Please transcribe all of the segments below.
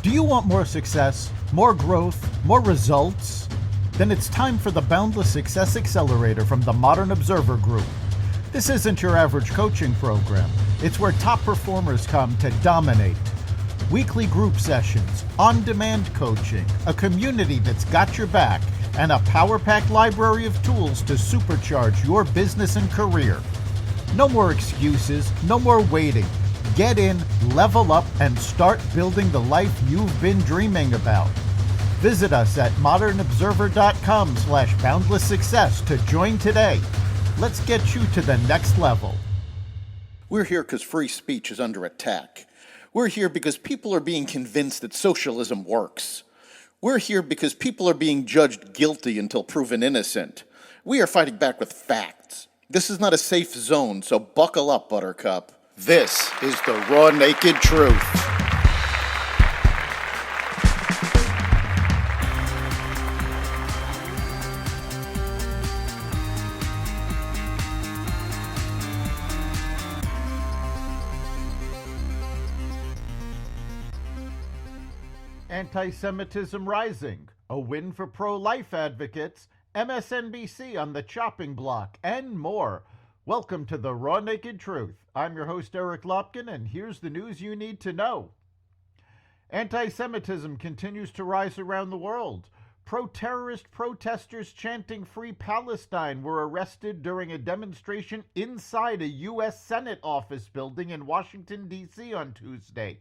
Do you want more success, more growth, more results? Then it's time for the Boundless Success Accelerator from the Modern Observer Group. This isn't your average coaching program. It's where top performers come to dominate. Weekly group sessions, on-demand coaching, a community that's got your back, and a power-packed library of tools to supercharge your business and career. No more excuses, no more waiting. Get in, level up, and start building the life you've been dreaming about. Visit us at modernobserver.com/boundless success to join today. Let's get you to the next level. We're here because free speech is under attack. We're here because people are being convinced that socialism works. We're here because people are being judged guilty until proven innocent. We are fighting back with facts. This is not a safe zone, so buckle up, Buttercup. This is the raw, naked truth. Anti-Semitism rising, a win for pro-life advocates, MSNBC on the chopping block, and more. Welcome to the Raw Naked Truth. I'm your host, Eric Lopkin, and here's the news you need to know. Anti-Semitism continues to rise around the world. Pro-terrorist protesters chanting Free Palestine were arrested during a demonstration inside a U.S. Senate office building in Washington, D.C. on Tuesday.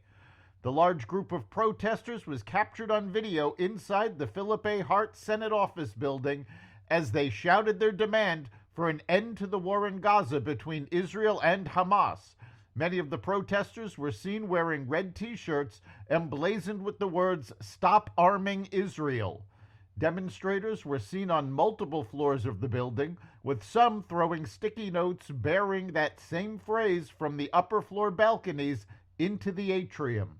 The large group of protesters was captured on video inside the Philip A. Hart Senate office building as they shouted their demand for an end to the war in Gaza between Israel and Hamas. Many of the protesters were seen wearing red t-shirts emblazoned with the words, "Stop Arming Israel." Demonstrators were seen on multiple floors of the building, with some throwing sticky notes bearing that same phrase from the upper floor balconies into the atrium.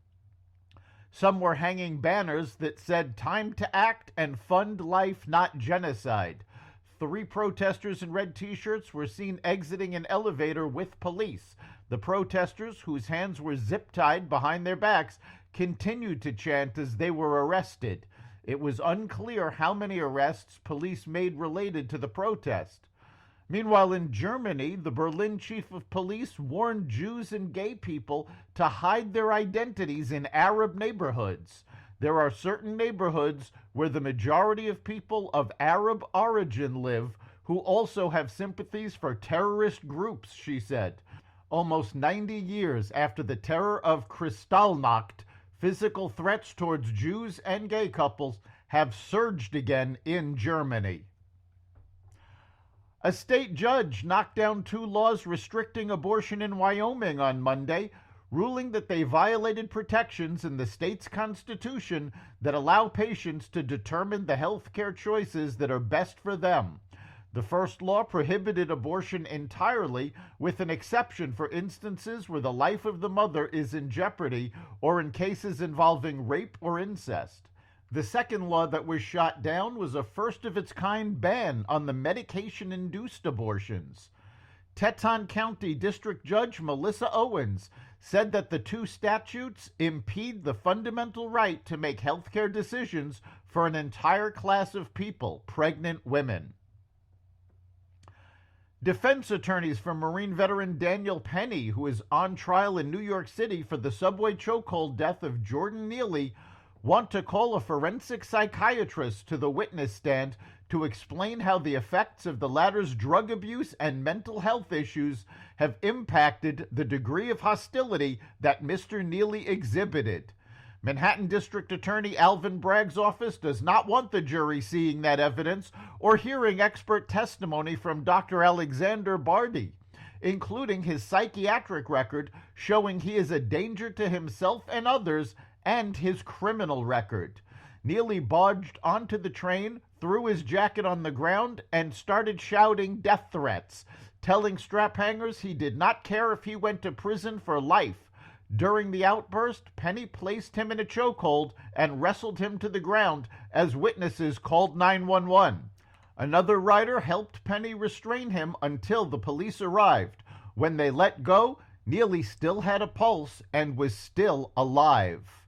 Some were hanging banners that said, "Time to act and fund life, not genocide." 3 protesters in red t-shirts were seen exiting an elevator with police. The protesters, whose hands were zip-tied behind their backs, continued to chant as they were arrested. It was unclear how many arrests police made related to the protest. Meanwhile, in Germany, the Berlin chief of police warned Jews and gay people to hide their identities in Arab neighborhoods. There are certain neighborhoods where the majority of people of Arab origin live who also have sympathies for terrorist groups, she said. Almost 90 years after the terror of Kristallnacht, physical threats towards Jews and gay couples have surged again in Germany. A state judge knocked down 2 laws restricting abortion in Wyoming on Monday, ruling that they violated protections in the state's constitution that allow patients to determine the health care choices that are best for them. The first law prohibited abortion entirely, with an exception for instances where the life of the mother is in jeopardy or in cases involving rape or incest. The second law that was shot down was a first-of-its-kind ban on the medication-induced abortions. Teton County District Judge Melissa Owens said that the 2 statutes impede the fundamental right to make healthcare decisions for an entire class of people, pregnant women. Defense attorneys for Marine veteran Daniel Penny, who is on trial in New York City for the subway chokehold death of Jordan Neely, want to call a forensic psychiatrist to the witness stand to explain how the effects of the latter's drug abuse and mental health issues have impacted the degree of hostility that Mr. Neely exhibited. Manhattan District Attorney Alvin Bragg's office does not want the jury seeing that evidence or hearing expert testimony from Dr. Alexander Bardi, including his psychiatric record showing he is a danger to himself and others, and his criminal record. Neely barged onto the train, threw his jacket on the ground, and started shouting death threats, telling strap hangers he did not care if he went to prison for life. During the outburst, Penny placed him in a chokehold and wrestled him to the ground as witnesses called 911. Another rider helped Penny restrain him until the police arrived. When they let go, Neely still had a pulse and was still alive.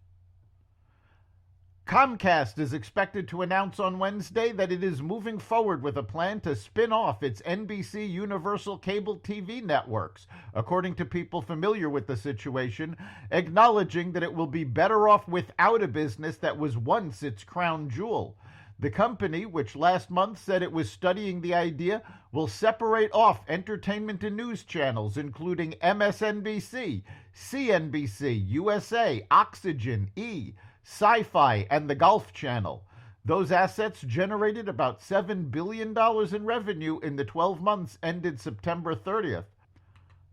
Comcast is expected to announce on Wednesday that it is moving forward with a plan to spin off its NBC Universal cable TV networks, according to people familiar with the situation, acknowledging that it will be better off without a business that was once its crown jewel. The company, which last month said it was studying the idea, will separate off entertainment and news channels, including MSNBC, CNBC, USA, Oxygen, E!, Sci-Fi, and the Golf Channel. Those assets generated about $7 billion in revenue in the 12 months ended September 30th.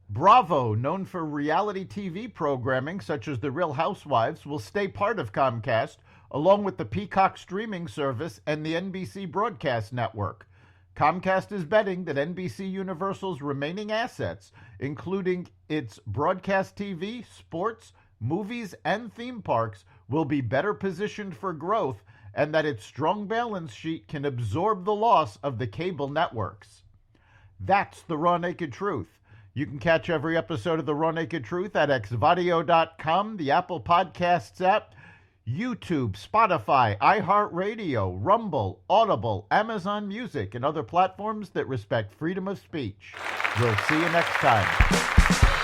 Bravo, known for reality TV programming such as The Real Housewives, will stay part of Comcast, along with the Peacock streaming service and the NBC broadcast network. Comcast is betting that NBC Universal's remaining assets, including its broadcast TV, sports, movies, and theme parks, will be better positioned for growth, and that its strong balance sheet can absorb the loss of the cable networks. That's the Raw Naked Truth. You can catch every episode of the Raw Naked Truth at xvadio.com, the Apple Podcasts app, YouTube, Spotify, iHeartRadio, Rumble, Audible, Amazon Music, and other platforms that respect freedom of speech. We'll see you next time.